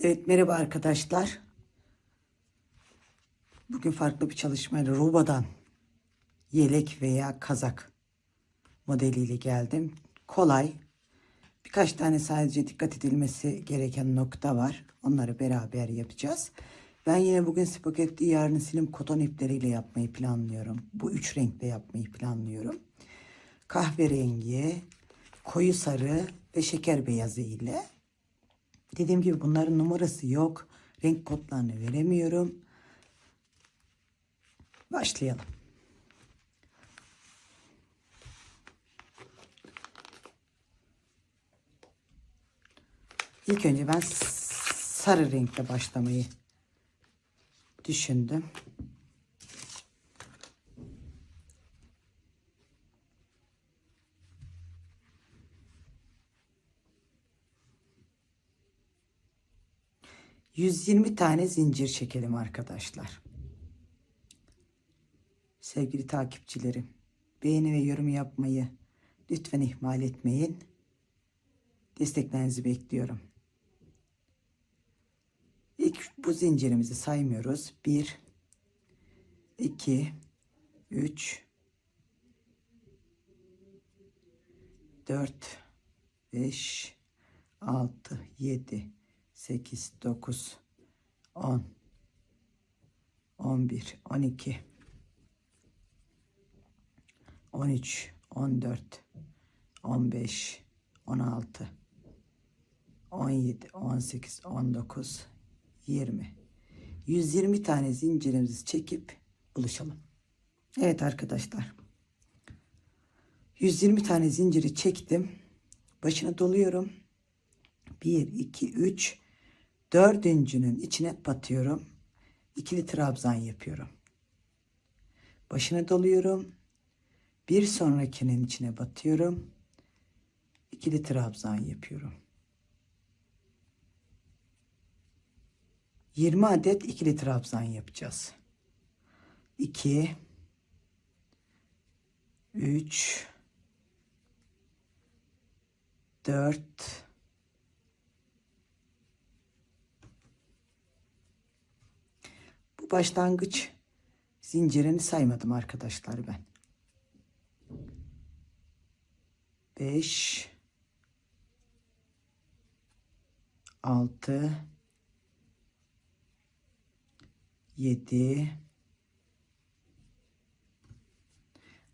Evet, merhaba arkadaşlar. Bugün farklı bir çalışmayla Ruba'dan yelek veya kazak modeliyle geldim. Kolay. Birkaç tane sadece dikkat edilmesi gereken nokta var. Onları beraber yapacağız. Ben yine bugün spagetti, yarın silim koton ipleriyle yapmayı planlıyorum. Bu üç renkte yapmayı planlıyorum. Kahverengi, koyu sarı ve şeker beyazı ile. Dediğim gibi bunların numarası yok. Renk kodlarını veremiyorum. Başlayalım. İlk önce ben sarı renkle başlamayı düşündüm. ...120 tane zincir çekelim arkadaşlar. Sevgili takipçilerim, beğeni ve yorum yapmayı lütfen ihmal etmeyin. Desteklerinizi bekliyorum. İlk bu zincirimizi saymıyoruz. 1, 2, 3, 4, 5, 6, 7, 8, 9, 10, 11, 12, 13, 14, 15, 16, 17, 18, 19, 20. 120 tane zincirimizi çekip buluşalım. Evet arkadaşlar. 120 tane zinciri çektim. Başına doluyorum. 1, 2, 3. Dördüncünün içine batıyorum. İkili trabzan yapıyorum. Başına doluyorum. Bir sonrakinin içine batıyorum. İkili trabzan yapıyorum. 20 adet ikili trabzan yapacağız. 2, 3, 4, 5. Bu başlangıç zincirini saymadım arkadaşlar ben. 5, 6, 7.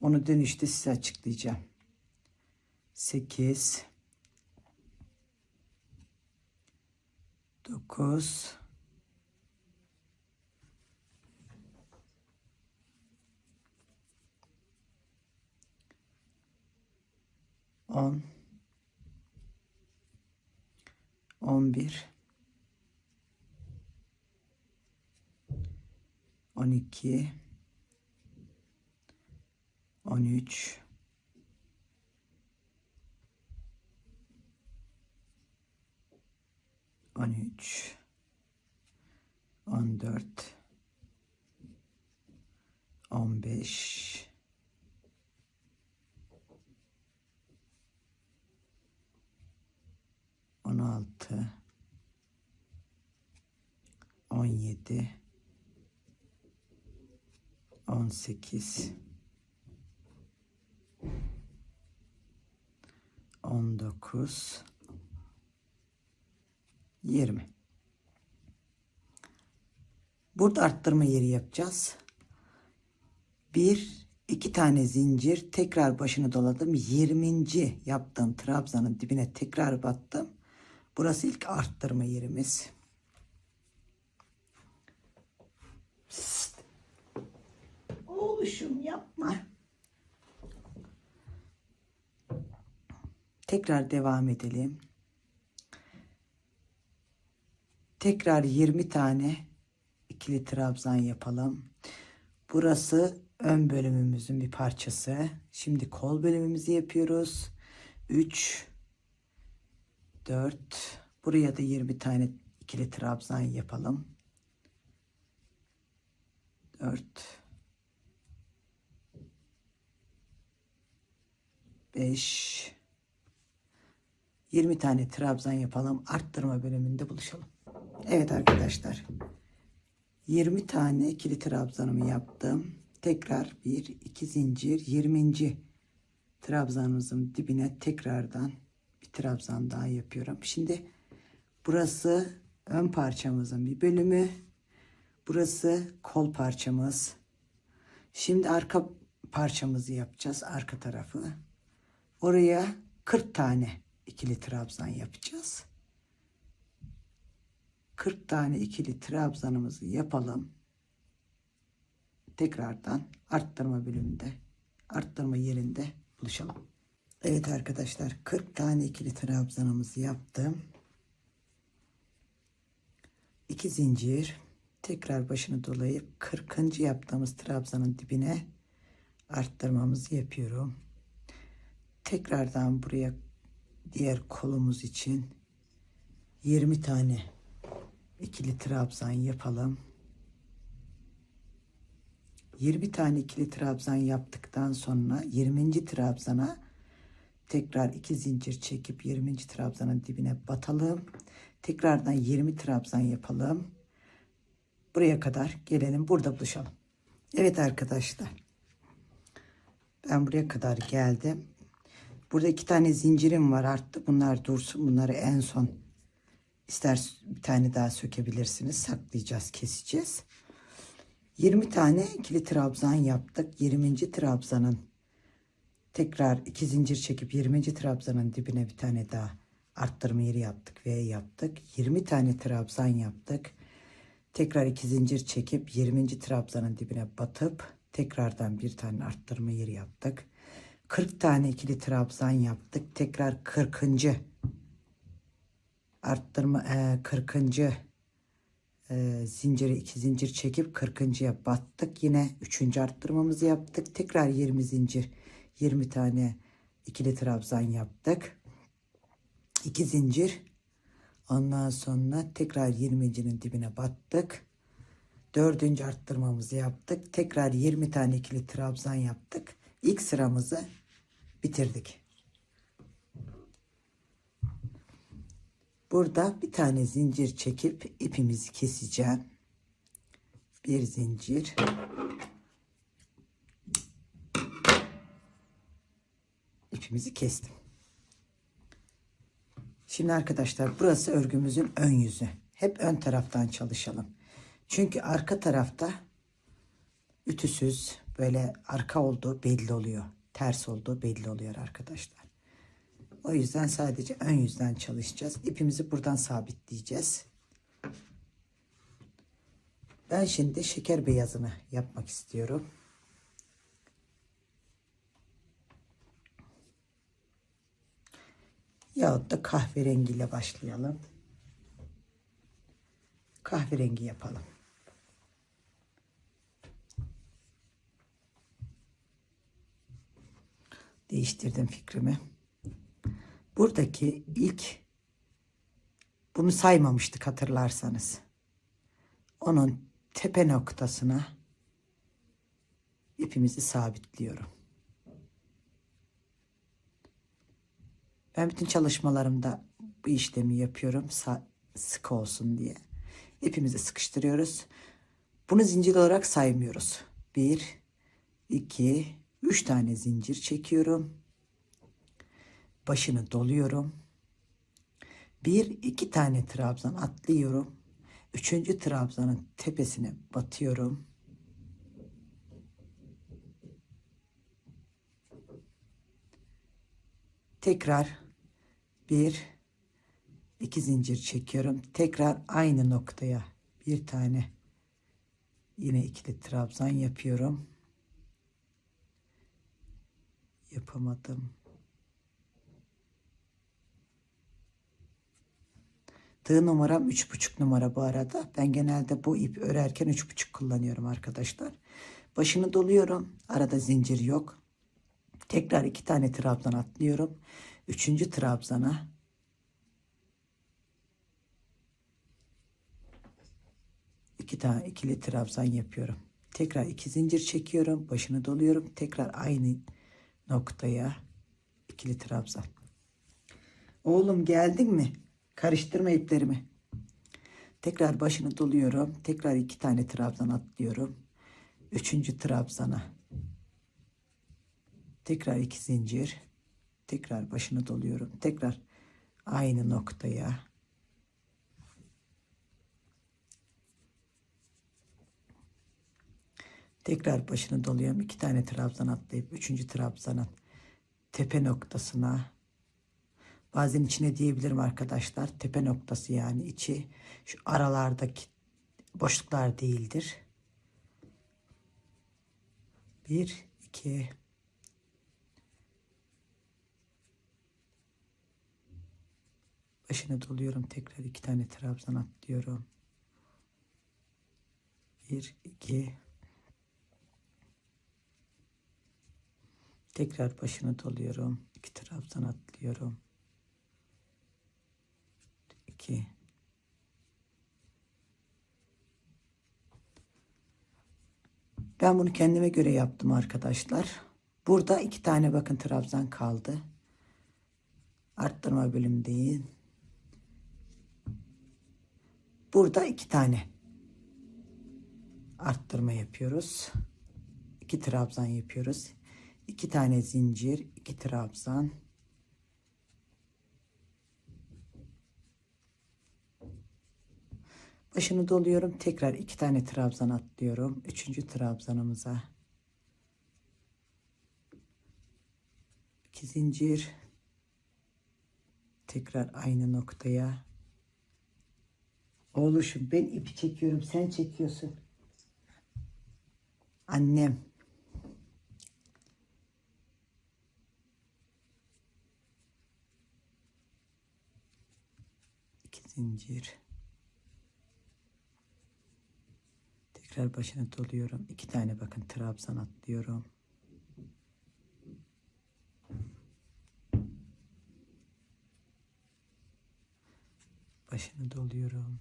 Onu dönüşte size açıklayacağım. 8, 9, 10, 11, 12, 13, 13, 14, 15, 16, 17, 18, 19, 20. Burada arttırma yeri yapacağız. 1, 2 tane zincir, tekrar başını doladım. 20. yaptığım trabzanın dibine tekrar battım. Burası ilk arttırma yerimiz. Psst. Oğluşum yapma. Tekrar devam edelim. Tekrar 20 tane ikili trabzan yapalım. Burası ön bölümümüzün bir parçası. Şimdi kol bölümümüzü yapıyoruz. 3, 4. Buraya da 20 tane ikili trabzan yapalım. 4, 5, 20 tane trabzan yapalım. Arttırma bölümünde buluşalım. Evet arkadaşlar. 20 tane ikili trabzanımı yaptım. Tekrar 1 2 zincir, 20. trabzanımızın dibine tekrardan bir trabzan daha yapıyorum. Şimdi burası ön parçamızın bir bölümü. Burası kol parçamız. Şimdi arka parçamızı yapacağız. Arka tarafı. Oraya 40 tane ikili trabzan yapacağız. 40 tane ikili trabzanımızı yapalım. Tekrardan arttırma bölümünde, arttırma yerinde buluşalım. Evet arkadaşlar, 40 tane ikili trabzanımızı yaptım. 2 zincir, tekrar başını dolayıp 40. yaptığımız trabzanın dibine arttırmamızı yapıyorum. Tekrardan buraya diğer kolumuz için 20 tane ikili trabzan yapalım. 20 tane ikili trabzan yaptıktan sonra 20. trabzana tekrar 2 zincir çekip 20. trabzanın dibine batalım. Tekrardan 20 trabzan yapalım. Buraya kadar gelelim, burada buluşalım. Evet arkadaşlar. Ben buraya kadar geldim. Burada 2 tane zincirim var, arttı. Bunlar dursun. Bunları en son ister bir tane daha sökebilirsiniz. Saklayacağız, keseceğiz. 20 tane ikili trabzan yaptık. 20. trabzanın tekrar 2 zincir çekip 20. trabzanın dibine bir tane daha arttırma yeri yaptık. V yaptık. 20 tane trabzan yaptık. Tekrar 2 zincir çekip 20. trabzanın dibine batıp tekrardan bir tane arttırma yeri yaptık. 40 tane ikili trabzan yaptık. Tekrar 40. arttırma 40. Zinciri 2 zincir çekip 40.ya battık. Yine 3. arttırmamızı yaptık. Tekrar 20 zincir, 20 tane ikili trabzan yaptık. 2 zincir. Ondan sonra tekrar 20.'nin dibine battık. 4. arttırmamızı yaptık. Tekrar 20 tane ikili trabzan yaptık. İlk sıramızı bitirdik. Burada bir tane zincir çekip ipimizi keseceğim. Bir zincir. İpimizi kestim. Şimdi arkadaşlar, burası örgümüzün ön yüzü. Hep ön taraftan çalışalım. Çünkü arka tarafta ütüsüz, böyle arka olduğu belli oluyor. Ters olduğu belli oluyor arkadaşlar. O yüzden sadece ön yüzden çalışacağız. İpimizi buradan sabitleyeceğiz. Ben şimdi şeker beyazını yapmak istiyorum. Yahut da kahverengiyle başlayalım. Kahverengi yapalım. Değiştirdim fikrimi. Buradaki ilk, bunu saymamıştık hatırlarsanız. Onun tepe noktasına ipimizi sabitliyorum. Ben bütün çalışmalarımda bu işlemi yapıyorum. Sık olsun diye. İpimizi sıkıştırıyoruz. Bunu zincir olarak saymıyoruz. 1, 2, 3 tane zincir çekiyorum. Başını doluyorum. 1, 2 tane trabzan atlıyorum. 3. trabzanın tepesine batıyorum. Tekrar 1, 2 zincir çekiyorum. Tekrar aynı noktaya bir tane yine ikili trabzan yapıyorum. Yapamadım. Tığ numaram 3,5 numara bu arada. Ben genelde bu ip örerken 3,5 kullanıyorum arkadaşlar. Başını doluyorum. Arada zincir yok. Tekrar 2 tane trabzan atlıyorum. 3. trabzana iki tane ikili trabzan yapıyorum. Tekrar 2 zincir çekiyorum. Başını doluyorum. Tekrar aynı noktaya ikili trabzan. Oğlum geldin mi? Karıştırma iplerimi. Tekrar başını doluyorum. Tekrar 2 tane trabzan atlıyorum. 3. trabzana. Tekrar 2 zincir. Tekrar başını doluyorum. Tekrar aynı noktaya. Tekrar başını doluyorum. 2 tane trabzan atlayıp 3. trabzanın tepe noktasına. Bazen içine diyebilirim arkadaşlar. Tepe noktası yani içi. Şu aralardaki boşluklar değildir. 1, 2, başını doluyorum. Tekrar 2 tane trabzan atlıyorum. 1, 2. Tekrar başını doluyorum. 2 trabzan atlıyorum. 2. Ben bunu kendime göre yaptım arkadaşlar. Burada 2 tane bakın trabzan kaldı. Arttırma bölüm değil. Burada 2 tane arttırma yapıyoruz. 2 trabzan yapıyoruz. 2 tane zincir, 2 trabzan. Başını doluyorum. Tekrar 2 tane trabzan atlıyorum. 3. trabzanımıza. 2 zincir. Tekrar aynı noktaya. Oğluşum ben ipi çekiyorum. Sen çekiyorsun. Annem. 2 zincir. Tekrar başını doluyorum. 2 tane bakın trabzan atlıyorum. Başını doluyorum.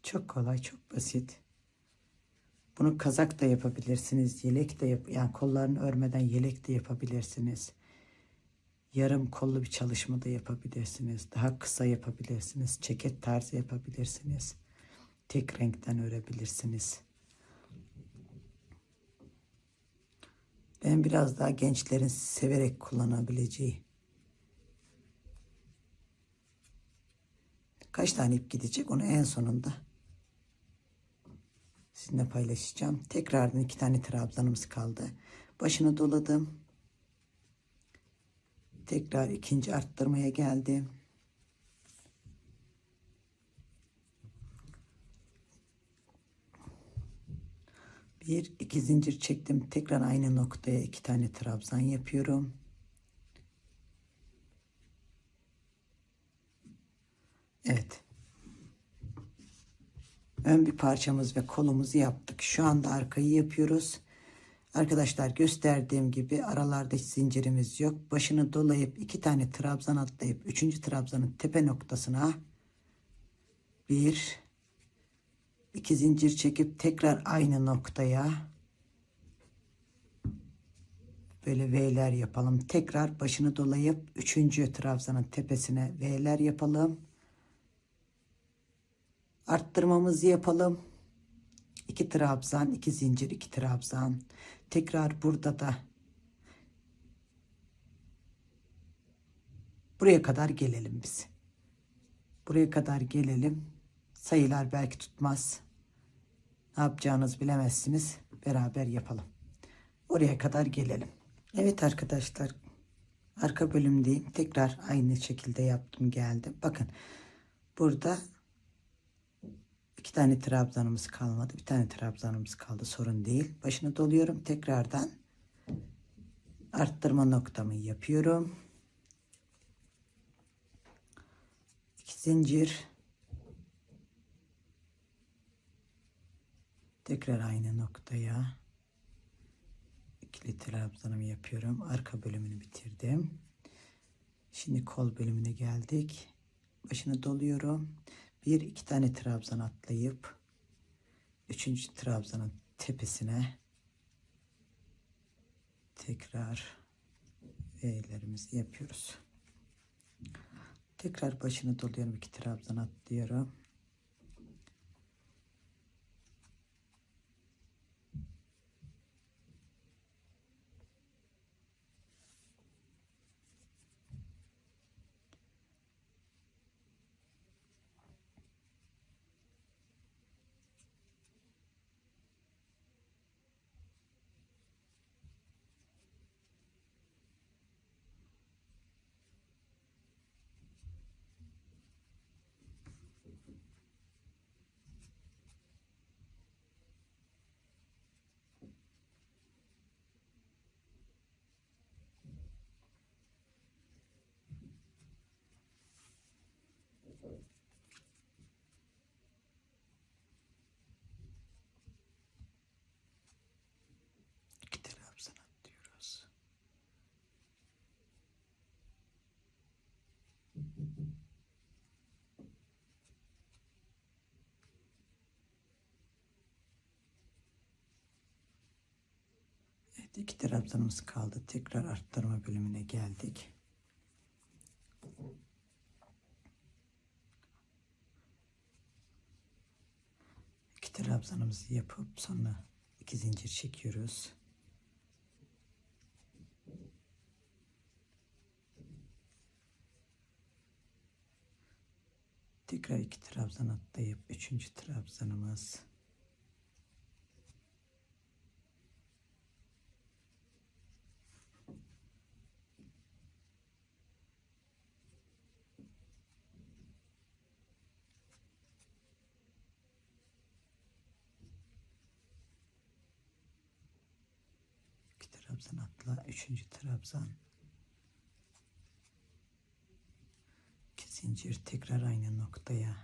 Çok kolay, çok basit. Bunu kazak da yapabilirsiniz, yelek de yani kollarını örmeden yelek de yapabilirsiniz. Yarım kollu bir çalışma da yapabilirsiniz. Daha kısa yapabilirsiniz. Ceket tarzı yapabilirsiniz. Tek renkten örebilirsiniz. Ben biraz daha gençlerin severek kullanabileceği. Kaç tane ip gidecek onu en sonunda sizinle paylaşacağım. Tekrardan 2 tane trabzanımız kaldı. Başını doladım. Tekrar 2. arttırmaya geldim. Bir, 2 zincir çektim. Tekrar aynı noktaya 2 tane trabzan yapıyorum. Evet. Ön bir parçamız ve kolumuzu yaptık. Şu anda arkayı yapıyoruz. Arkadaşlar gösterdiğim gibi aralarda hiç zincirimiz yok. Başını dolayıp 2 tane trabzan atlayıp 3. trabzanın tepe noktasına 1, 2 zincir çekip tekrar aynı noktaya böyle V'ler yapalım. Tekrar başını dolayıp 3. trabzanın tepesine V'ler yapalım. Arttırmamızı yapalım. 2 trabzan, 2 zincir, 2 trabzan. Tekrar burada da buraya kadar gelelim biz. Buraya kadar gelelim. Sayılar belki tutmaz. Ne yapacağınızı bilemezsiniz. Beraber yapalım. Oraya kadar gelelim. Evet arkadaşlar. Arka bölümdeyim. Tekrar aynı şekilde yaptım geldim. Bakın burada 2 tane trabzanımız kalmadı. Bir tane trabzanımız kaldı. Sorun değil. Başını doluyorum. Tekrardan arttırma noktamı yapıyorum. 2 zincir. Tekrar aynı noktaya ikili trabzanımı yapıyorum. Arka bölümünü bitirdim. Şimdi kol bölümüne geldik. Başını doluyorum. 1-2 tane trabzan atlayıp 3. trabzanın tepesine tekrar V'lerimizi yapıyoruz. Tekrar başını doluyorum. 2 trabzan atlıyorum. Trabzan atlıyoruz. Evet, 2 trabzanımız kaldı. Tekrar arttırma bölümüne geldik. İki trabzanımızı yapıp sonra 2 zincir çekiyoruz. Tekrar 2 trabzan atlayıp 3. trabzanımız. Trabzan atla, 3. trabzan, 2 zincir, tekrar aynı noktaya.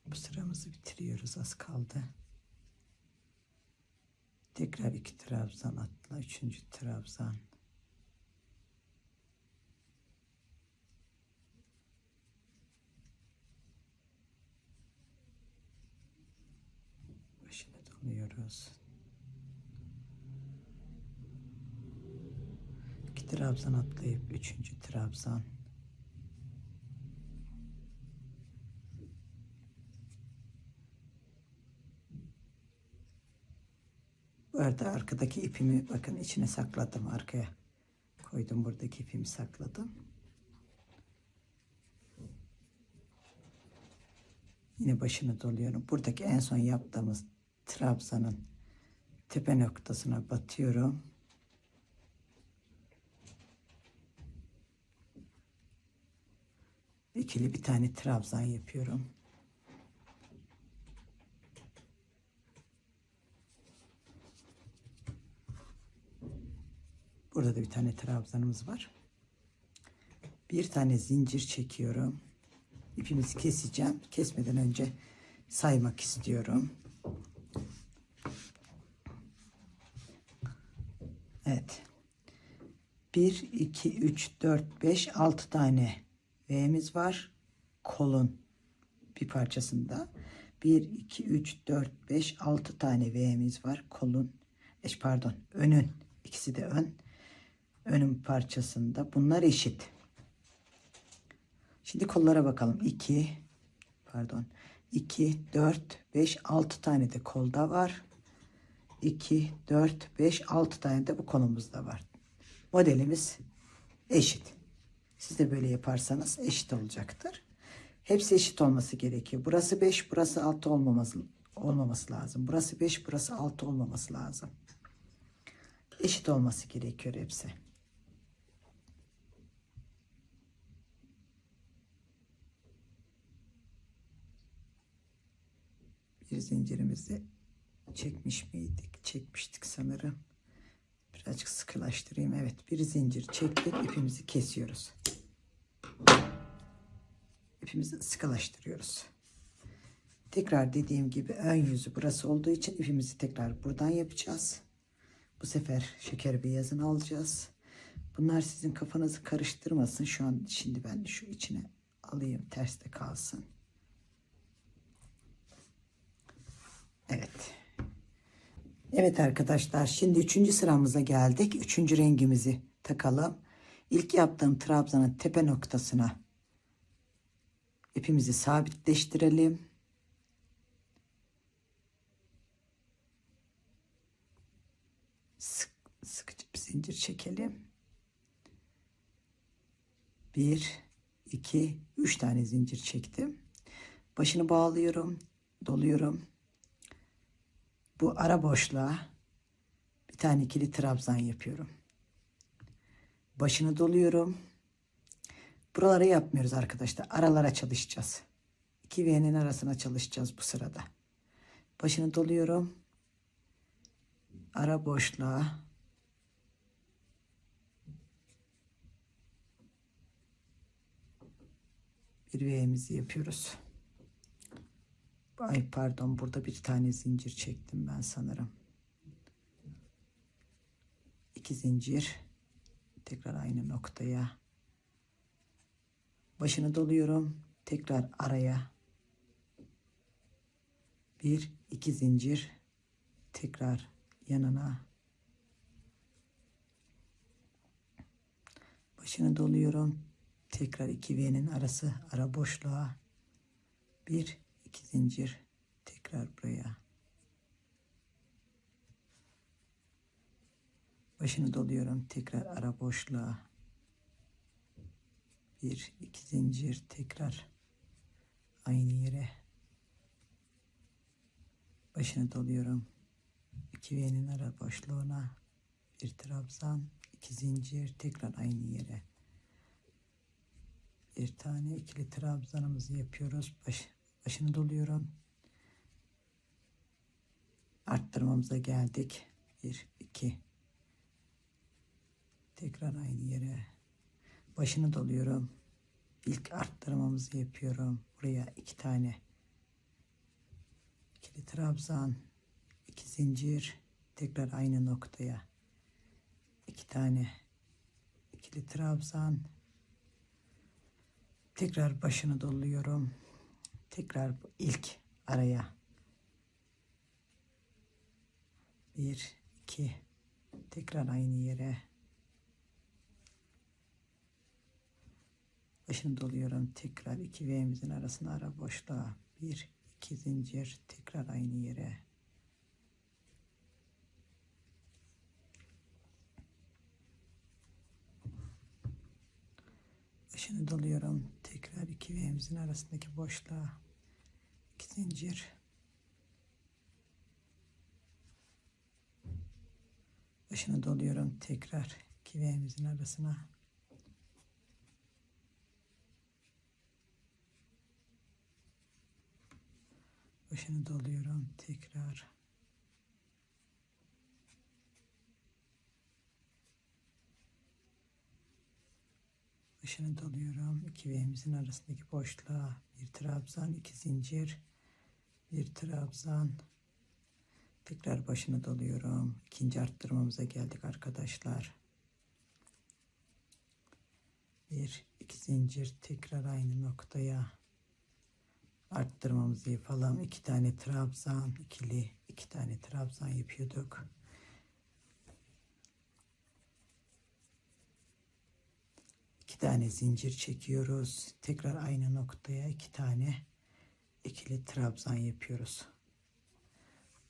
Bu sıramızı bitiriyoruz, az kaldı. Tekrar 2 trabzan atla, 3. trabzan. Başını doluyoruz. 2 trabzan atlayıp 3. trabzan. Bu arada arkadaki ipimi bakın içine sakladım, arkaya koydum, buradaki ipimi sakladım. Yine başını doluyorum. Buradaki en son yaptığımız trabzanın tepe noktasına batıyorum. İkili bir tane trabzan yapıyorum. Burada da bir tane trabzanımız var. Bir tane zincir çekiyorum. İpimizi keseceğim. Kesmeden önce saymak istiyorum. Evet. 1, 2, 3, 4, 5, 6 tane V'miz var. Kolun bir parçasında. 1, 2, 3, 4, 5, 6 tane V'miz var. Kolun, pardon, önün. İkisi de ön. Önün parçasında. Bunlar eşit. Şimdi kollara bakalım. 2, 4, 5, 6 tane de kolda var. 2, 4, 5, 6 tane de bu kolumuzda var. Modelimiz eşit. Siz de böyle yaparsanız eşit olacaktır. Hepsi eşit olması gerekiyor. Burası 5, burası 6 olmaması lazım. Burası 5, burası 6 olmaması lazım. Eşit olması gerekiyor hepsi. Bir zincirimizi çekmiş miydik? Çekmiştik sanırım. Birazcık sıkılaştırayım. Evet, bir zincir çektik. İpimizi kesiyoruz. İpimizi sıkılaştırıyoruz. Tekrar dediğim gibi ön yüzü burası olduğu için ipimizi tekrar buradan yapacağız. Bu sefer şeker beyazını alacağız. Bunlar sizin kafanızı karıştırmasın. Şimdi ben şu içine alayım, terste kalsın. Evet. Evet arkadaşlar, şimdi 3. sıramıza geldik. 3. rengimizi takalım. İlk yaptığım trabzanın tepe noktasına ipimizi sabitleştirelim. Sıkıcı bir zincir çekelim. 1, 2, 3 tane zincir çektim. Başını bağlıyorum, doluyorum. Bu ara boşluğa bir tane ikili trabzan yapıyorum. Başını doluyorum. Buraları yapmıyoruz arkadaşlar. Aralara çalışacağız. 2 V'nin arasına çalışacağız bu sırada. Başını doluyorum. Ara boşluğa bir V'mizi yapıyoruz. Ay pardon, burada bir tane zincir çektim ben sanırım. 2 zincir. Tekrar aynı noktaya. Başını doluyorum. Tekrar araya. 1, 2 zincir. Tekrar yanına. Başını doluyorum. Tekrar 2 V'nin arası, ara boşluğa. 1, 2 zincir. Tekrar buraya. Başını doluyorum. Tekrar ara boşluğa. 1, 2 zincir. Tekrar aynı yere. Başını doluyorum. 2 V'nin ara boşluğuna. Bir trabzan. 2 zincir. Tekrar aynı yere. Bir tane ikili trabzanımızı yapıyoruz. Başını doluyorum. Arttırmamıza geldik. 1, 2. Tekrar aynı yere. Başını doluyorum. İlk arttırmamızı yapıyorum. Buraya 2 tane ikili trabzan, 2 zincir. Tekrar aynı noktaya 2 tane ikili trabzan. Tekrar başını doluyorum. Tekrar ilk araya 1, 2. Tekrar aynı yere. Başını doluyorum. Tekrar 2 V'mizin arasına ara boşluğa. 1, 2 zincir. Tekrar aynı yere. Başını doluyorum. Tekrar 2 V'mizin arasındaki boşluğa. 2 zincir. Başını doluyorum. Tekrar 2 V'mizin arasına. Başını doluyorum. Tekrar. Başını doluyorum. 2 V'mizin arasındaki boşluğa bir trabzan, 2 zincir, bir trabzan. Tekrar başını doluyorum. İkinci arttırmamıza geldik arkadaşlar. 1, 2 zincir. Tekrar aynı noktaya arttırmamızı yapalım. 2 tane trabzan, ikili 2 tane trabzan yapıyorduk. Tane zincir çekiyoruz. Tekrar aynı noktaya 2 tane ikili trabzan yapıyoruz.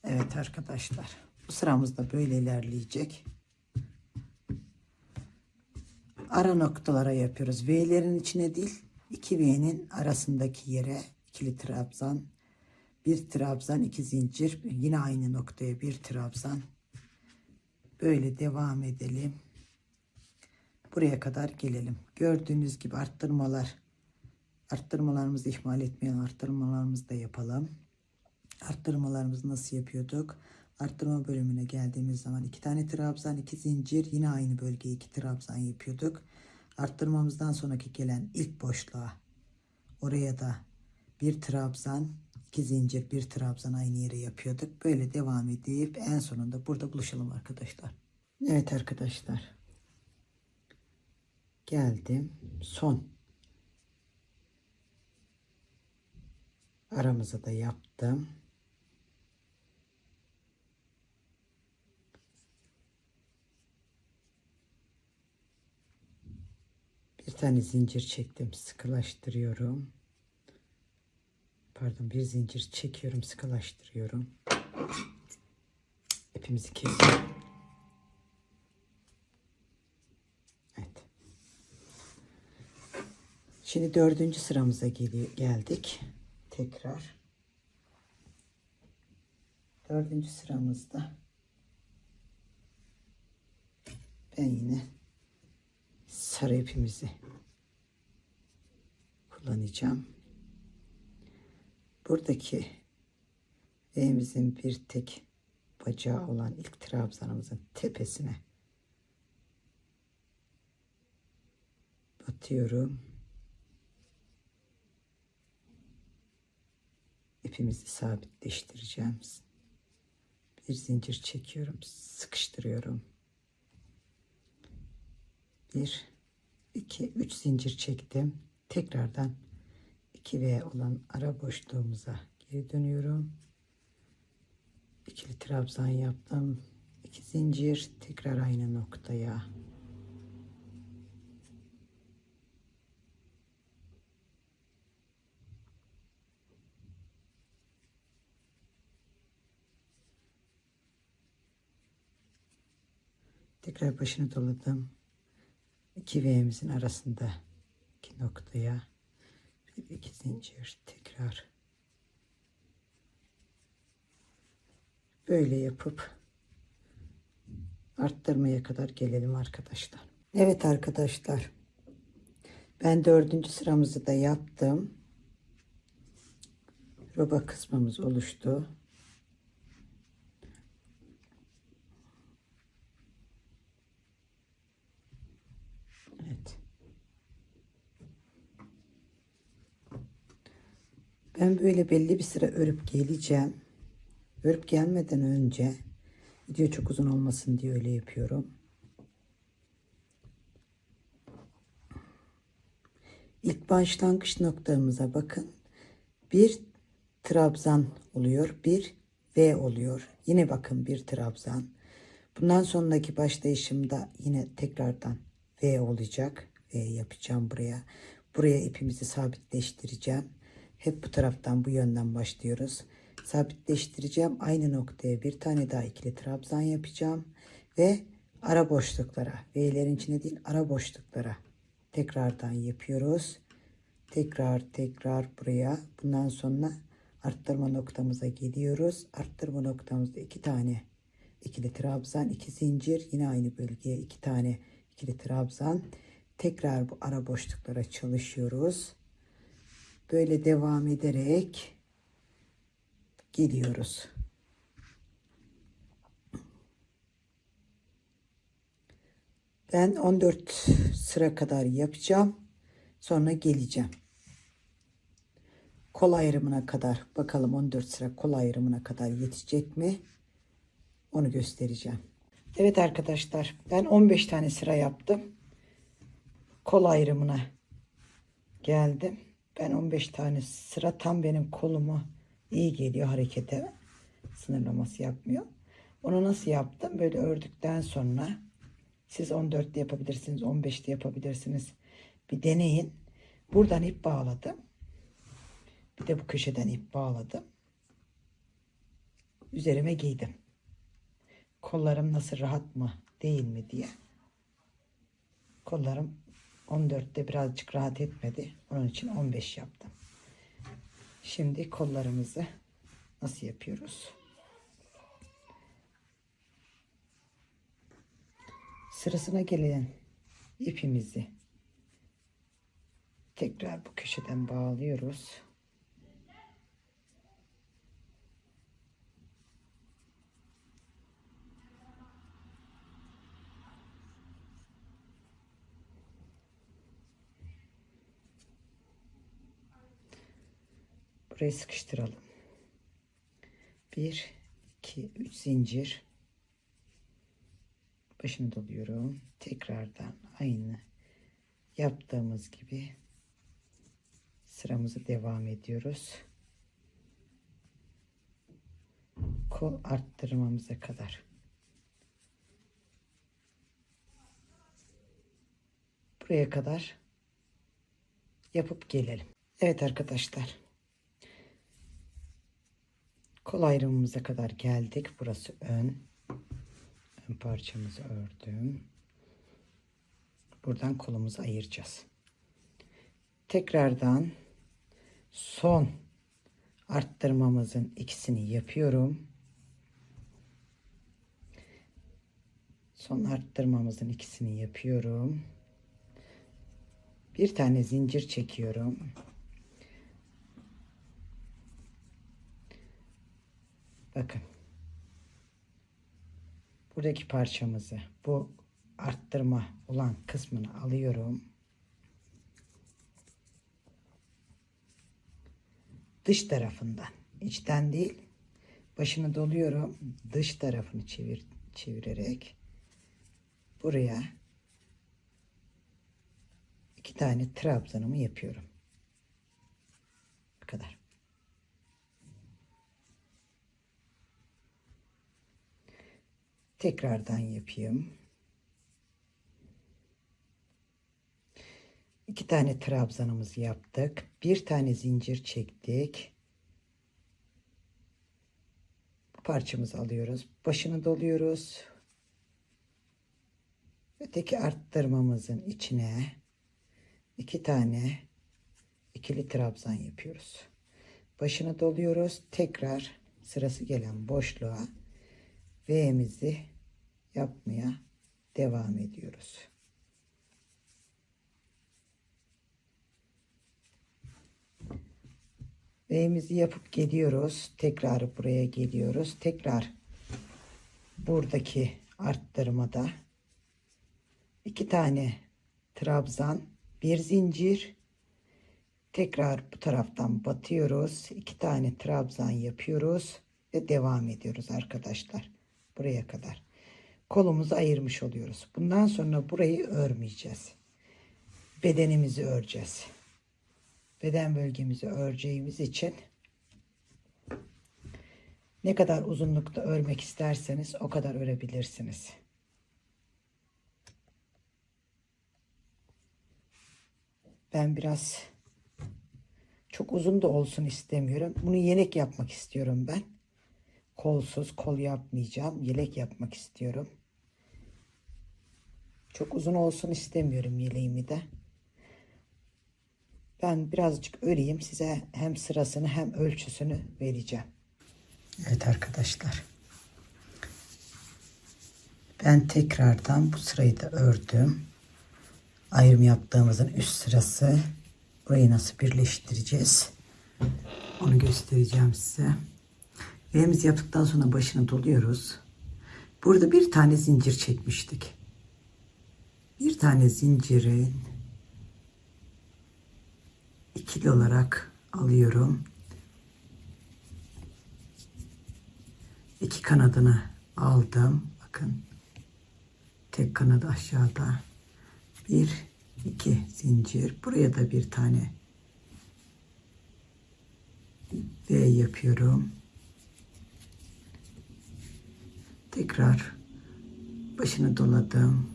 Evet arkadaşlar, bu sıramız da böyle ilerleyecek. Ara noktalara yapıyoruz. V'lerin içine değil, 2 V'nin arasındaki yere ikili trabzan, bir trabzan, 2 zincir, yine aynı noktaya bir trabzan. Böyle devam edelim. Buraya kadar gelelim. Gördüğünüz gibi arttırmalarımızı ihmal etmeyelim. Arttırmalarımızı da yapalım. Arttırmalarımızı nasıl yapıyorduk? Arttırma bölümüne geldiğimiz zaman 2 tane trabzan, 2 zincir, yine aynı bölgeye 2 trabzan yapıyorduk. Arttırmamızdan sonraki gelen ilk boşluğa, oraya da bir trabzan, 2 zincir, bir trabzan aynı yere yapıyorduk. Böyle devam edip en sonunda burada buluşalım arkadaşlar. Evet arkadaşlar. Geldim. Son Aramızı da yaptım. Bir tane zincir çektim, sıkılaştırıyorum. Pardon, bir zincir çekiyorum, sıkılaştırıyorum. İpimizi kesiyorum. Evet. Şimdi 4. sıramıza geldik. Tekrar. 4. sıramızda ben yine sarı ipimizi kullanacağım. Buradaki V'mizin bir tek bacağı olan ilk trabzanımızın tepesine batıyorum. İpimizi sabitleştireceğim. Bir zincir çekiyorum, sıkıştırıyorum. 1, 2, 3 zincir çektim. Tekrardan 2V olan ara boşluğumuza geri dönüyorum. İkili trabzan yaptım. 2 zincir, tekrar aynı noktaya. Tekrar başını doladım. 2 V'mizin arasındaki noktaya bir 2 zincir, tekrar böyle yapıp arttırmaya kadar gelelim arkadaşlar. Evet arkadaşlar, ben 4. sıramızı da yaptım. Roba kısmımız oluştu. Evet. Ben böyle belli bir sıra örüp geleceğim. Örüp gelmeden önce video çok uzun olmasın diye öyle yapıyorum. İlk başlangıç noktamıza bakın. Bir trabzan oluyor. Bir V oluyor. Yine bakın bir trabzan. Bundan sonraki başlayışımda yine tekrardan V olacak. V yapacağım buraya. Buraya ipimizi sabitleştireceğim. Hep bu taraftan, bu yönden başlıyoruz. Sabitleştireceğim. Aynı noktaya bir tane daha ikili trabzan yapacağım. Ve ara boşluklara, V'lerin içine değil, ara boşluklara tekrardan yapıyoruz. Tekrar buraya. Bundan sonra arttırma noktamıza geliyoruz. Arttırma noktamızda 2 tane ikili trabzan, 2 zincir, yine aynı bölgeye 2 tane ikili trabzan. Tekrar bu ara boşluklara çalışıyoruz. Böyle devam ederek gidiyoruz. Ben 14 sıra kadar yapacağım. Sonra geleceğim. Kol ayrımına kadar bakalım, 14 sıra kol ayrımına kadar yetecek mi? Onu göstereceğim. Evet arkadaşlar, ben 15 tane sıra yaptım. Kol ayrımına geldim. Ben 15 tane sıra tam benim koluma iyi geliyor, harekete sınırlaması yapmıyor. Onu nasıl yaptım? Böyle ördükten sonra siz 14 de yapabilirsiniz, 15 de yapabilirsiniz. Bir deneyin. Buradan ip bağladım. Bir de bu köşeden ip bağladım. Üzerime giydim. Kollarım nasıl, rahat mı değil mi diye. Kollarım 14'te birazcık rahat etmedi. Onun için 15 yaptım. Şimdi kollarımızı nasıl yapıyoruz? Sırasına gelen ipimizi tekrar bu köşeden bağlıyoruz. Burayı sıkıştıralım. 1, 2, 3 zincir. Başını doluyorum. Tekrardan aynı yaptığımız gibi sıramızı devam ediyoruz. kol arttırmamıza kadar. Buraya kadar yapıp gelelim. Evet arkadaşlar. Kol ayrımımıza kadar geldik. Burası ön. Ön parçamızı ördüm. Buradan kolumuzu ayıracağız. Tekrardan son arttırmamızın ikisini yapıyorum. Son arttırmamızın ikisini yapıyorum. Bir tane zincir çekiyorum. Bakın. Buradaki parçamızı, bu arttırma olan kısmını alıyorum. Dış tarafından, içten değil, başını doluyorum. Dış tarafını çevirerek buraya 2 tane trabzanımı yapıyorum. Bu kadar. Tekrardan yapayım. 2 tane trabzanımızı yaptık. Bir tane zincir çektik. Bu parçamızı alıyoruz. Başını doluyoruz. Öteki arttırmamızın içine 2 tane ikili trabzan yapıyoruz. Başını doluyoruz. Tekrar sırası gelen boşluğa V'mizi yapmaya devam ediyoruz. V'mizi yapıp geliyoruz. Tekrar buraya geliyoruz. Tekrar buradaki arttırmada 2 tane trabzan, bir zincir. Tekrar bu taraftan batıyoruz. 2 tane trabzan yapıyoruz ve devam ediyoruz arkadaşlar. Buraya kadar. Kolumuzu ayırmış oluyoruz. Bundan sonra burayı örmeyeceğiz. Bedenimizi öreceğiz. Beden bölgemizi öreceğimiz için ne kadar uzunlukta örmek isterseniz o kadar örebilirsiniz. Ben biraz çok uzun da olsun istemiyorum. Bunu yelek yapmak istiyorum ben. Kolsuz, kol yapmayacağım. Yelek yapmak istiyorum. Çok uzun olsun istemiyorum yeleğimi de. Ben birazcık öreyim. Size hem sırasını hem ölçüsünü vereceğim. Evet arkadaşlar. Ben tekrardan bu sırayı da ördüm. Ayrım yaptığımızın üst sırası. Burayı nasıl birleştireceğiz? Onu göstereceğim size. V'mizi yaptıktan sonra başını doluyoruz. Burada bir tane zincir çekmiştik. Bir tane zincirin ikili olarak alıyorum. 2 kanadını aldım. Bakın. Tek kanadı aşağıda. 1, 2 zincir. Buraya da bir tane V yapıyorum. Tekrar başını doladım.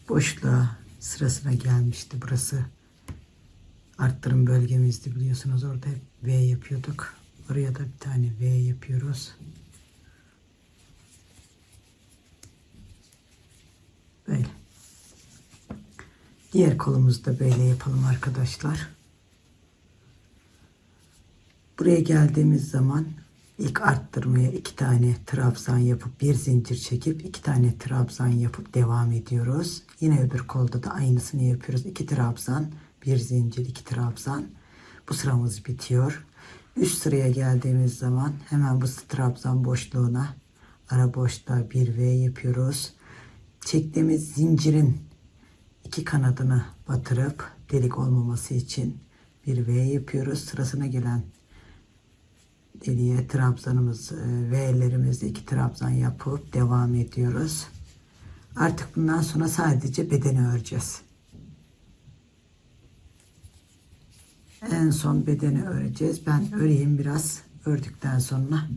Boşluğa sırasına gelmişti burası. Arttırım bölgemizdi biliyorsunuz. Orada hep V yapıyorduk. Oraya da bir tane V yapıyoruz. Böyle. Diğer kolumuzu da böyle yapalım arkadaşlar. Buraya geldiğimiz zaman ilk arttırmaya 2 tane trabzan yapıp bir zincir çekip 2 tane trabzan yapıp devam ediyoruz. Yine öbür kolda da aynısını yapıyoruz. 2 trabzan, bir zincir, 2 trabzan. Bu sıramız bitiyor. Üst sıraya geldiğimiz zaman hemen bu trabzan boşluğuna, ara boşluğa bir V yapıyoruz. Çektiğimiz zincirin 2 kanadını batırıp delik olmaması için bir V yapıyoruz. Sırasına gelen deliğe trabzanımız, V'lerimizde 2 trabzan yapıp devam ediyoruz. Artık bundan sonra sadece bedeni öreceğiz. En son bedeni öreceğiz. Ben öreyim biraz. ördükten sonra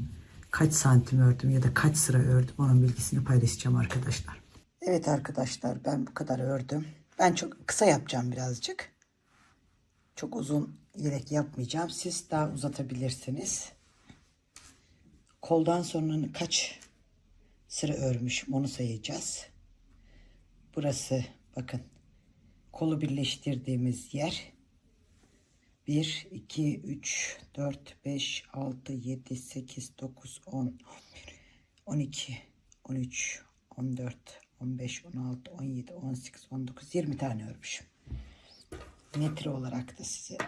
kaç santim ördüm ya da kaç sıra ördüm onun bilgisini paylaşacağım arkadaşlar. Evet arkadaşlar, ben bu kadar ördüm. Ben çok kısa yapacağım birazcık. Çok uzun yelek yapmayacağım. Siz daha uzatabilirsiniz. Koldan sonra kaç sıra örmüşüm onu sayacağız. Burası bakın kolu birleştirdiğimiz yer. 1, 2, 3, 4, 5, 6, 7, 8, 9, 10, 12, 13, 14, 15, 16, 17, 18, 19, 20 tane örmüşüm. Metre olarak da size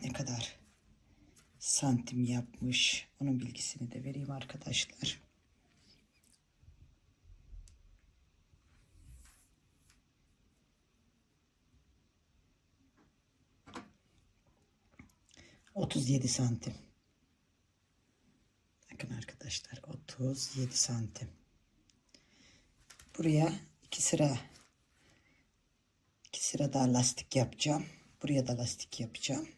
ne kadar santim yapmış onun bilgisini de vereyim arkadaşlar. ...37 santim. Bakın arkadaşlar, 37 santim. Buraya iki sıra daha lastik yapacağım. Buraya da lastik yapacağım.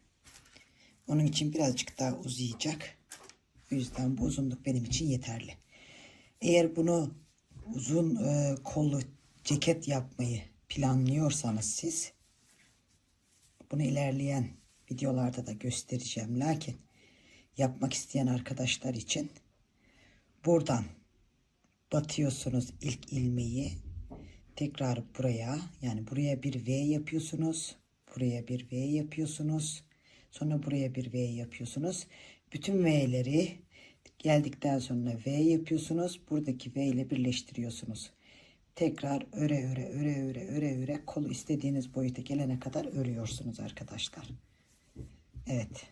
Onun için birazcık daha uzayacak. O yüzden bu uzunluk benim için yeterli. Eğer bunu uzun kollu ceket yapmayı planlıyorsanız siz, bunu ilerleyen videolarda da göstereceğim. Lakin yapmak isteyen arkadaşlar için buradan batıyorsunuz ilk ilmeği, tekrar buraya, yani buraya bir V yapıyorsunuz, buraya bir V yapıyorsunuz, sonra buraya bir V yapıyorsunuz. Bütün V'leri geldikten sonra V yapıyorsunuz, buradaki V ile birleştiriyorsunuz. Tekrar öre kolu istediğiniz boyuta gelene kadar örüyorsunuz arkadaşlar. Evet.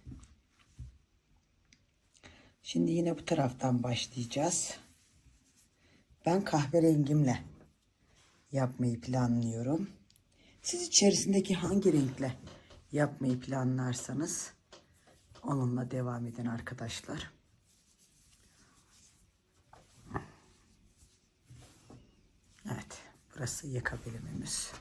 Şimdi yine bu taraftan başlayacağız. Ben kahverengimle yapmayı planlıyorum. Siz içerisindeki hangi renkle yapmayı planlarsanız onunla devam edin arkadaşlar. Evet, burası yaka birimimiz.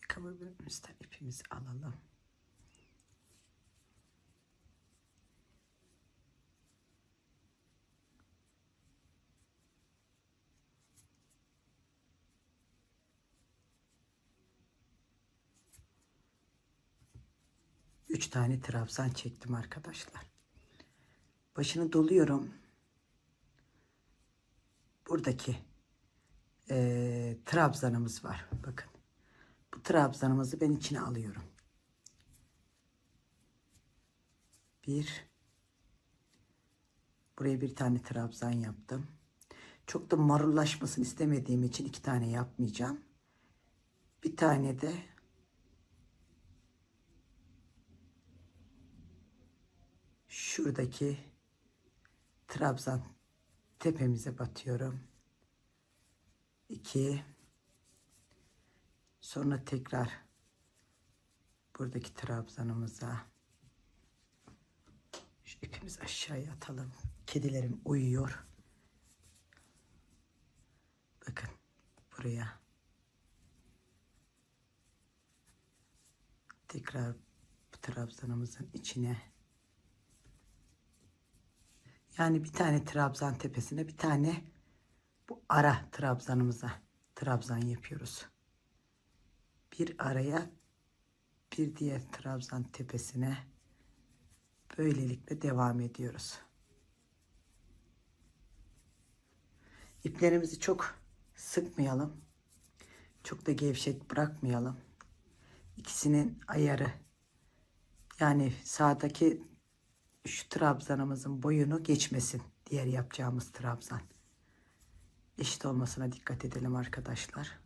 Yaka birimimizden ipimizi alalım. Üç tane trabzan çektim arkadaşlar. Başını doluyorum. Buradaki trabzanımız var. Bakın. Bu trabzanımızı ben içine alıyorum. Buraya bir tane trabzan yaptım. Çok da marullaşmasını istemediğim için 2 tane yapmayacağım. Bir tane de şuradaki trabzan tepemize batıyorum. 2. Sonra tekrar buradaki trabzanımıza şu ipimizi aşağıya atalım. Kedilerim uyuyor. Bakın buraya. Tekrar bu trabzanımızın içine. Yani bir tane trabzan tepesine, bir tane bu ara trabzanımıza trabzan yapıyoruz. Bir araya, bir diğer trabzan tepesine böylelikle devam ediyoruz. İplerimizi çok sıkmayalım. Çok da gevşek bırakmayalım. İkisinin ayarı, yani sağdaki şu trabzanımızın boyunu geçmesin diğer yapacağımız trabzan. Eşit olmasına dikkat edelim arkadaşlar.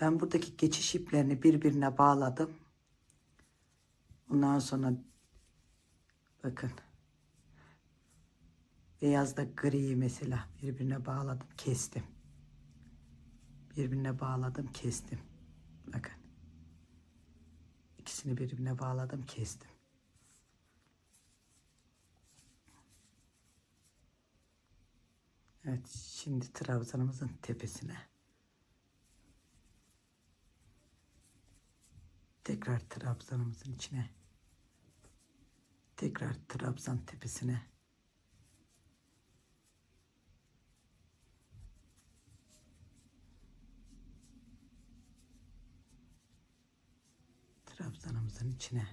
Ben buradaki geçiş iplerini birbirine bağladım. Ondan sonra bakın beyazla griyi mesela birbirine bağladım, kestim. Birbirine bağladım, kestim. Bakın. İkisini birbirine bağladım, kestim. Evet, şimdi trabzanımızın tepesine tekrar trabzanımızın içine, tekrar trabzan tepesine, trabzanımızın içine,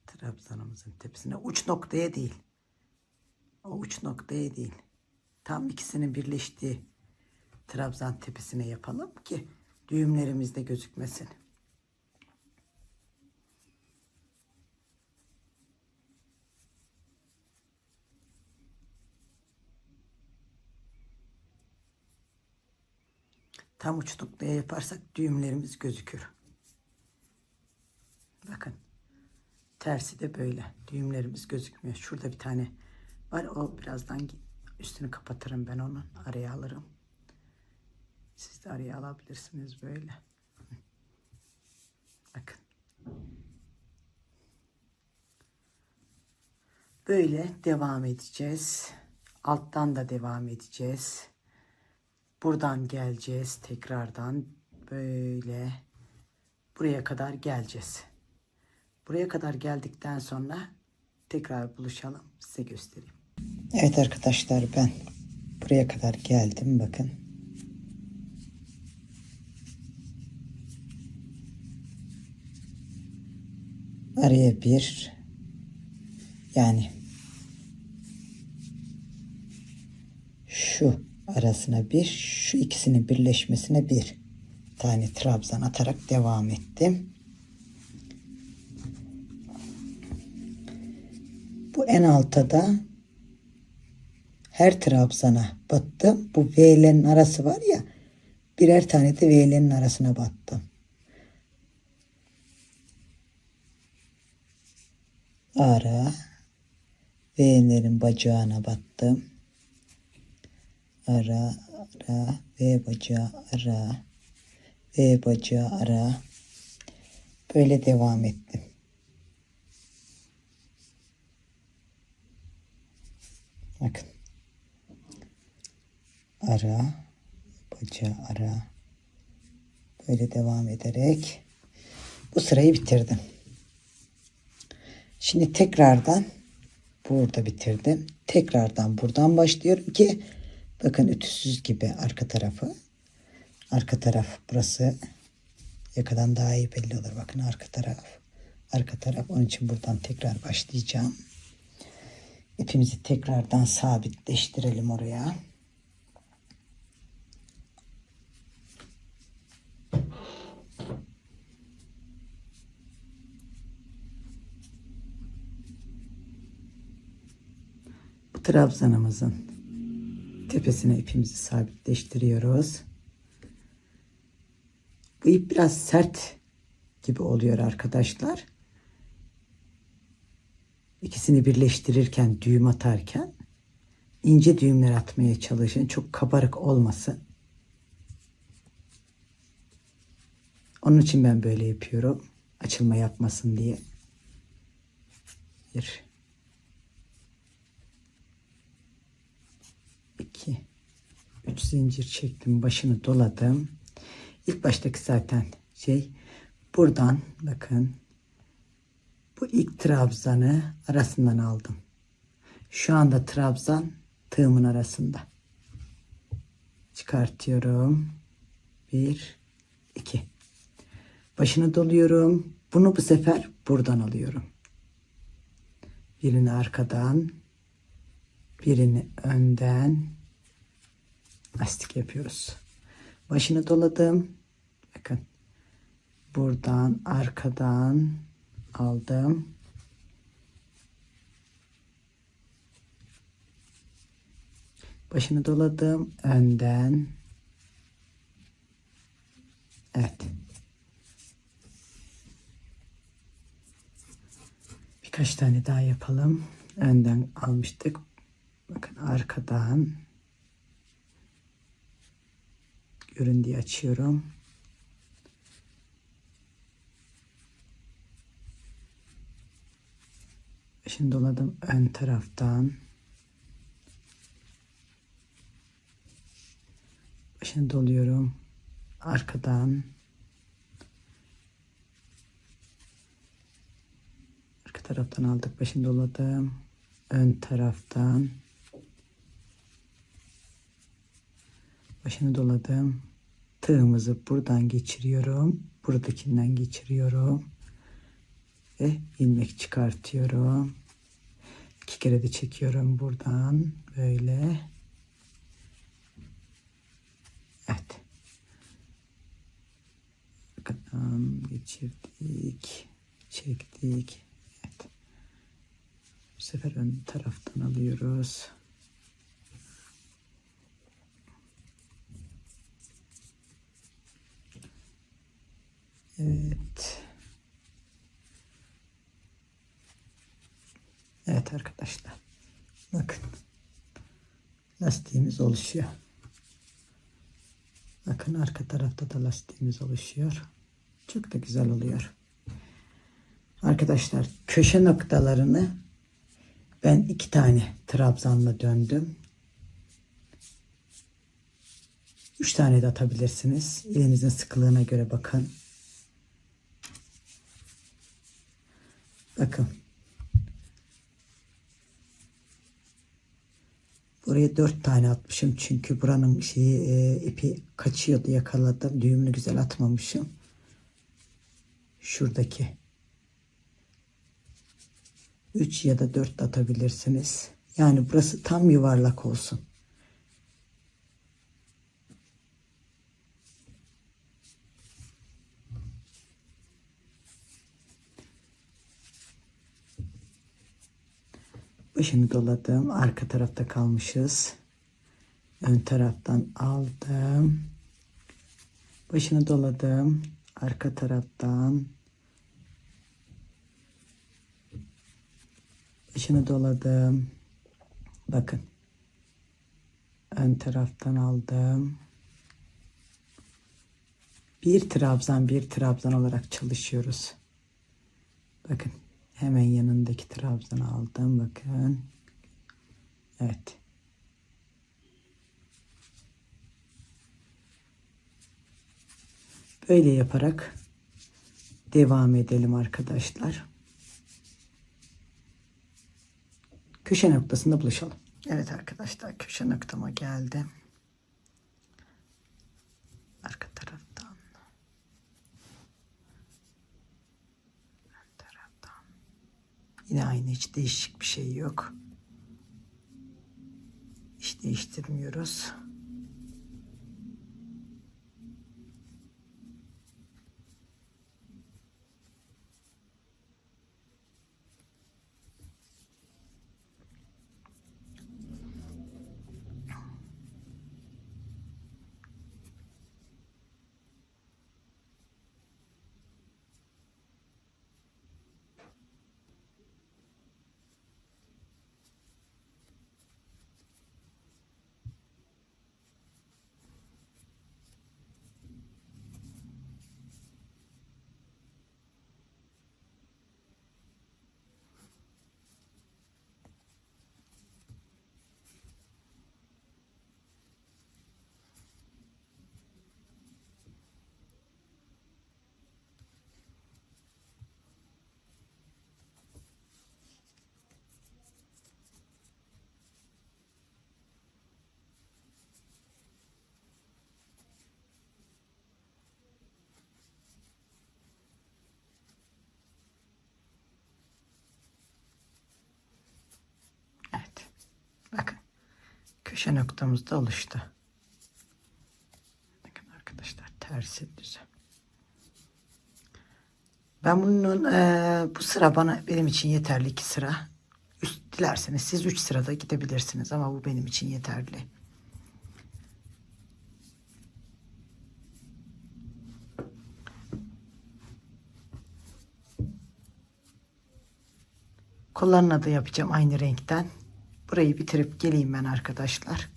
trabzanımızın tepesine, uç noktaya değil. O uç noktaya değil. Tam ikisinin birleştiği trabzan tepesine yapalım ki düğümlerimiz de gözükmesin. Tam uç noktaya yaparsak düğümlerimiz gözükür. Bakın. Tersi de böyle. Düğümlerimiz gözükmüyor. Şurada bir tane var. O birazdan üstünü kapatırım ben onun. Araya alırım. Siz de araya alabilirsiniz böyle. Bakın. Böyle devam edeceğiz. Alttan da devam edeceğiz. Buradan geleceğiz. Tekrardan böyle buraya kadar geleceğiz. Buraya kadar geldikten sonra tekrar buluşalım. Size göstereyim. Evet arkadaşlar, ben buraya kadar geldim. Bakın. Araya bir, yani şu arasına bir, şu ikisinin birleşmesine bir tane trabzan atarak devam ettim. Bu en alta da her trabzana battım. Bu V'lerin arası var ya, birer tane de V'lerin arasına battım. Ara, V'lerin bacağına battım. Ara, ara, V bacağı ara, V bacağı ara. Böyle devam ettim. Bakın. Ara, bacağı ara. Böyle devam ederek bu sırayı bitirdim. Şimdi tekrardan burada bitirdim. Tekrardan buradan başlıyorum ki bakın ütüsüz gibi arka tarafı. Arka taraf burası. Yakadan daha iyi belli olur. Bakın arka taraf. Arka taraf. Onun için buradan tekrar başlayacağım. İpimizi tekrardan sabitleştirelim oraya. Bu trabzanımızın tepesine ipimizi sabitleştiriyoruz. Bu ip biraz sert gibi oluyor arkadaşlar. İkisini birleştirirken, düğüm atarken ince düğümler atmaya çalışın. Çok kabarık olmasın. Onun için ben böyle yapıyorum. Açılma yapmasın diye. Bir, iki, üç zincir çektim. Başını doladım. İlk baştaki zaten buradan bakın. Bu ilk trabzanı arasından aldım. Şu anda trabzan tığımın arasında. Çıkartıyorum. Bir, iki. Başını doluyorum. Bunu bu sefer buradan alıyorum. Birini arkadan, birini önden lastik yapıyoruz. Başını doladım. Bakın. Buradan arkadan aldım. Başını doladım. Önden. Evet. Birkaç tane daha yapalım. Önden almıştık. Bakın arkadan. Görün diye açıyorum. Başını doladım ön taraftan. başını doluyorum. Arkadan. Arka taraftan aldık, başını doladım. Ön taraftan. Başını doladım. Tığımızı buradan geçiriyorum. Buradakinden geçiriyorum. Ve ilmek çıkartıyorum. 2 kere de çekiyorum buradan. Böyle. Evet. Arkadan geçirdik. Çektik. Evet. Bu sefer ön taraftan alıyoruz. Evet. Evet arkadaşlar. Bakın. Lastiğimiz oluşuyor. Bakın arka tarafta da lastiğimiz oluşuyor. Çok da güzel oluyor. Arkadaşlar köşe noktalarını ben 2 tane trabzanla döndüm. 3 tane de atabilirsiniz. Elinizin sıkılığına göre bakın. Bakın. Buraya 4 tane atmışım. Çünkü buranın ipi kaçıyordu, yakaladım. Düğümünü güzel atmamışım. Şuradaki 3 ya da 4 atabilirsiniz. Yani burası tam yuvarlak olsun. Başını doladım. Arka tarafta kalmışız. Ön taraftan aldım. Başını doladım. Arka taraftan. Başını doladım. Bakın. Ön taraftan aldım. Bir trabzan olarak çalışıyoruz. Bakın. Hemen yanındaki trabzanı aldım. Bakın. Evet. Böyle yaparak devam edelim arkadaşlar. Köşe noktasında buluşalım. Evet arkadaşlar, köşe noktama geldim. Arka taraftan. Ön taraftan. Yine aynı, hiç değişik bir şey yok. Hiç değiştirmiyoruz. Evet. Bakın. Köşe noktamız da oluştu. Bakın arkadaşlar, tersi düz. Ben bunun bu sıra benim için yeterli, 2 sıra. Dilerseniz siz 3 sırada gidebilirsiniz ama bu benim için yeterli. Kollarına da yapacağım aynı renkten. Burayı bitirip geleyim ben arkadaşlar.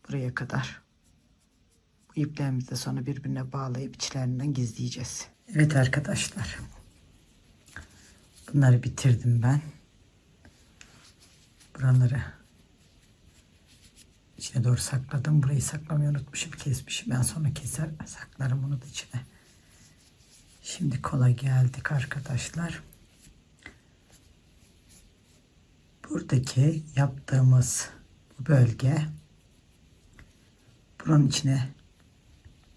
Buraya kadar. Bu iplerimizi de sonra birbirine bağlayıp içlerinden gizleyeceğiz. Evet arkadaşlar. Bunları bitirdim ben. Buraları İçine doğru sakladım. Burayı saklamayı unutmuşum. Kesmişim. Ben sonra keser saklarım onu da içine. Şimdi kola geldik arkadaşlar. Buradaki yaptığımız bu bölge, buranın içine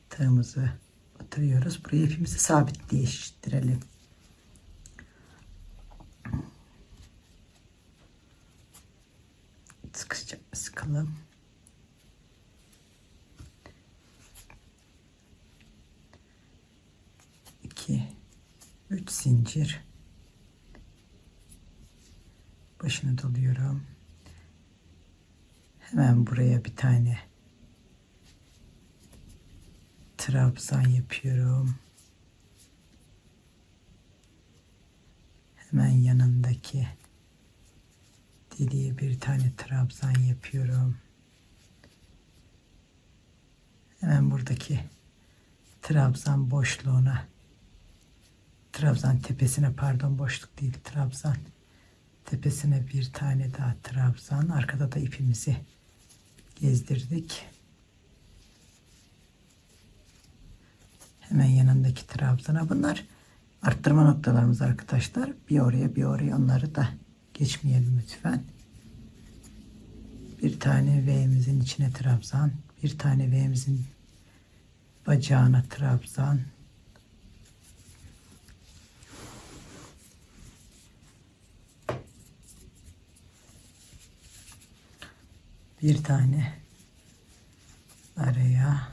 tığımızı batırıyoruz. Burayı ipimizi sabitleştirelim. Sıkıca sıkalım. Üç zincir. Başını doluyorum. Hemen buraya bir tane trabzan yapıyorum. Hemen yanındaki deliğe bir tane trabzan yapıyorum. Hemen buradaki trabzan boşluğuna, trabzan tepesine, pardon, boşluk değil, trabzan tepesine bir tane daha trabzan. Arkada da ipimizi gezdirdik. Hemen yanındaki trabzana, bunlar arttırma noktalarımız arkadaşlar. Bir oraya bir oraya, onları da geçmeyelim lütfen. Bir tane V'mizin içine trabzan, bir tane V'mizin bacağına trabzan, bir tane araya,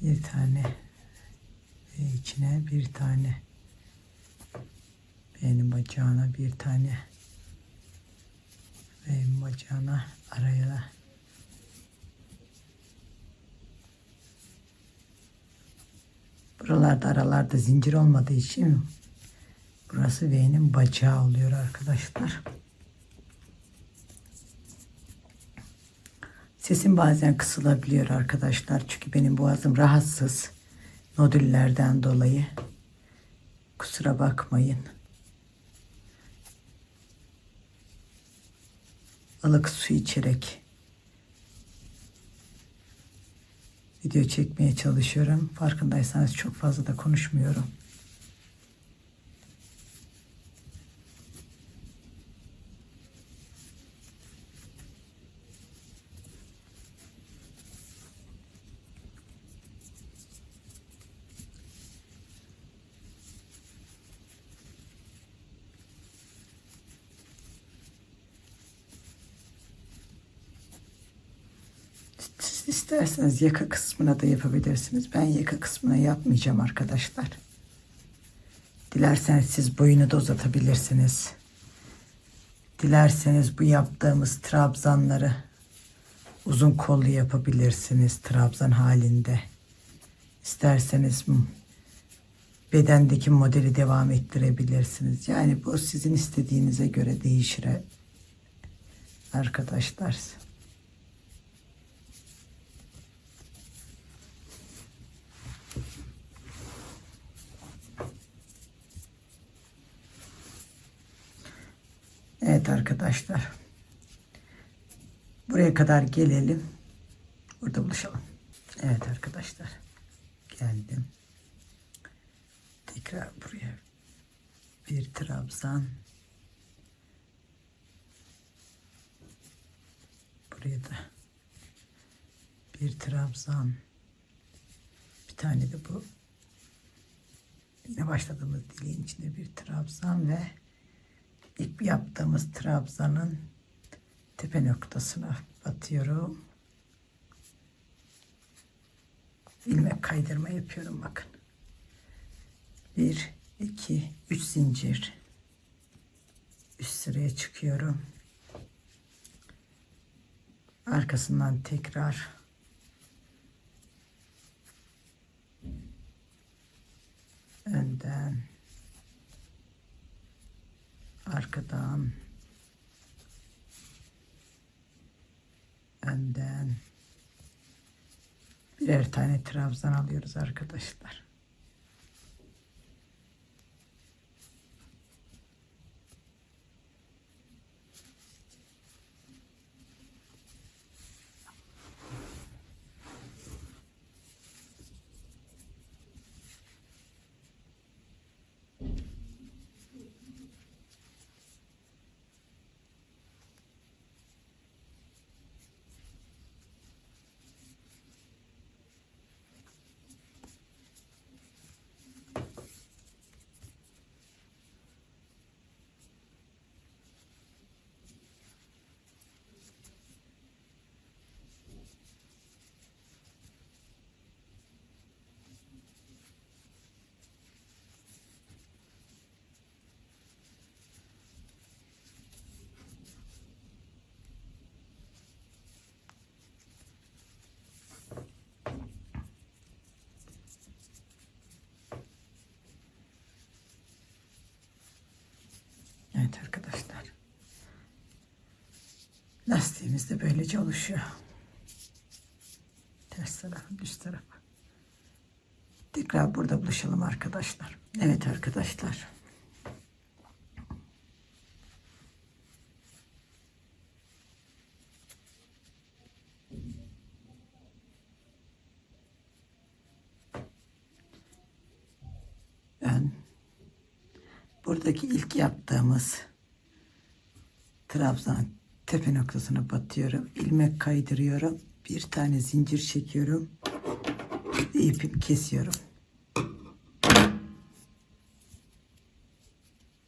bir tane ve içine, bir tane benim bacağına, bir tane benim bacağına, araya buralarda aralarda zincir olmadığı için burası V'nin bacağı oluyor arkadaşlar. Sesim bazen kısılabiliyor arkadaşlar. Çünkü benim boğazım rahatsız. Nodüllerden dolayı. Kusura bakmayın. Ilık su içerek video çekmeye çalışıyorum. Farkındaysanız çok fazla da konuşmuyorum. Siz isterseniz yaka kısmına da yapabilirsiniz. Ben yaka kısmına yapmayacağım arkadaşlar. Dilerseniz siz boyunu da uzatabilirsiniz. Dilerseniz bu yaptığımız trabzanları uzun kollu yapabilirsiniz trabzan halinde. İsterseniz bedendeki modeli devam ettirebilirsiniz. Yani bu sizin istediğinize göre değişir arkadaşlar. Evet arkadaşlar. Buraya kadar gelelim. Burada buluşalım. Evet arkadaşlar. Geldim. Tekrar buraya bir trabzan. Buraya da bir trabzan. Bir tane de bu yine başladığımız deliğin içinde bir trabzan ve ilk yaptığımız trabzanın tepe noktasına batıyorum. İlmek kaydırma yapıyorum bakın. 1, 2, 3 zincir. Üst sıraya çıkıyorum. Arkasından tekrar önden, arkadan, önden birer tane trabzan alıyoruz arkadaşlar. Evet arkadaşlar. Lastiğimiz de böylece oluşuyor. Ters tarafı, düz tarafı. Tekrar burada buluşalım arkadaşlar. Evet arkadaşlar. Ben buradaki ilk yaptığımız trabzan tepe noktasına batıyorum. İlmek kaydırıyorum. Bir tane zincir çekiyorum. Ve ipimi kesiyorum.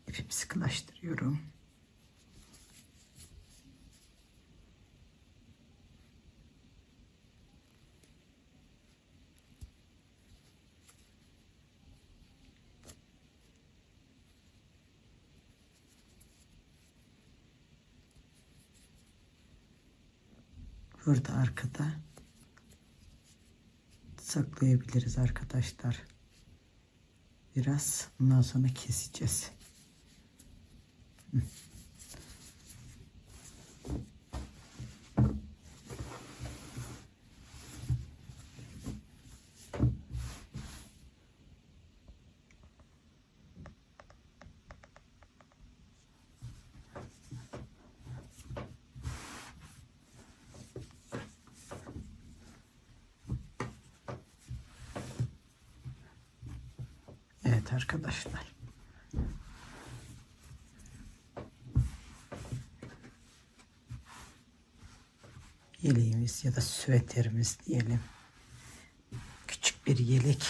İpimi sıkılaştırıyorum. Burada arkada saklayabiliriz arkadaşlar. Biraz ondan sonra keseceğiz. Evet arkadaşlar. Yeleğimiz ya da süveterimiz diyelim. Küçük bir yelek.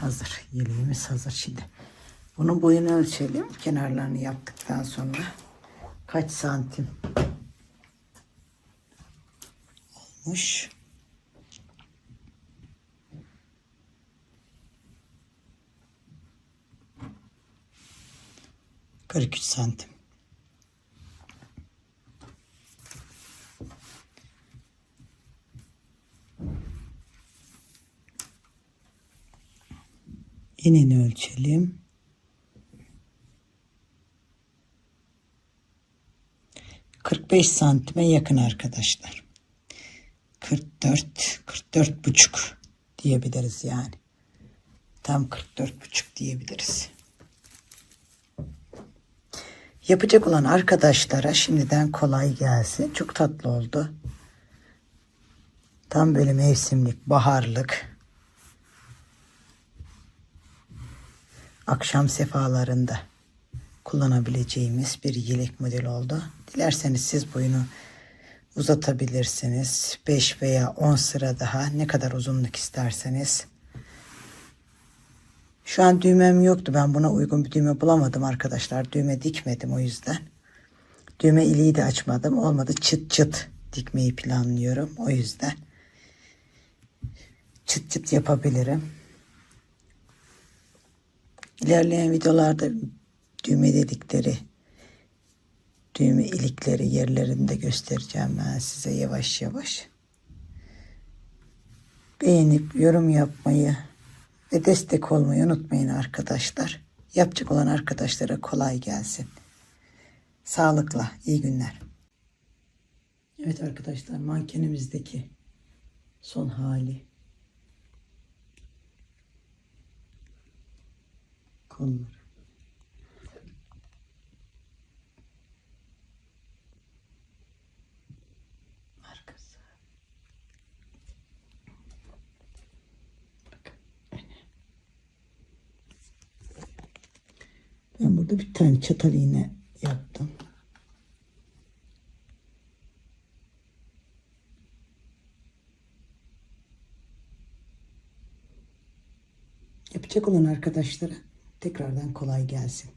Hazır. Yeleğimiz hazır şimdi. Bunun boyunu ölçelim. Kenarlarını yaptıktan sonra kaç santim olmuş? ...43 santim. Enini ölçelim. 45 santime yakın arkadaşlar. 44 buçuk diyebiliriz yani. Tam 44 buçuk diyebiliriz. Yapacak olan arkadaşlara şimdiden kolay gelsin. Çok tatlı oldu. Tam böyle mevsimlik, baharlık. Akşam sefalarında kullanabileceğimiz bir yelek modeli oldu. Dilerseniz siz boyunu uzatabilirsiniz. 5 veya 10 sıra daha, ne kadar uzunluk isterseniz. Şu an düğmem yoktu. Ben buna uygun bir düğme bulamadım arkadaşlar. Düğme dikmedim o yüzden. Düğme iliği de açmadım. Olmadı çıt çıt dikmeyi planlıyorum. O yüzden çıt çıt yapabilirim. İlerleyen videolarda düğme dedikleri düğme ilikleri yerlerinde göstereceğim ben size yavaş yavaş. Beğenip yorum yapmayı ve destek olmayı unutmayın arkadaşlar. Yapacak olan arkadaşlara kolay gelsin. Sağlıkla, iyi günler. Evet arkadaşlar, mankenimizdeki son hali. Kolları. Arkası. Bakın. Ben burada bir tane çatal iğne yaptım. Yapacak olan arkadaşlara tekrardan kolay gelsin.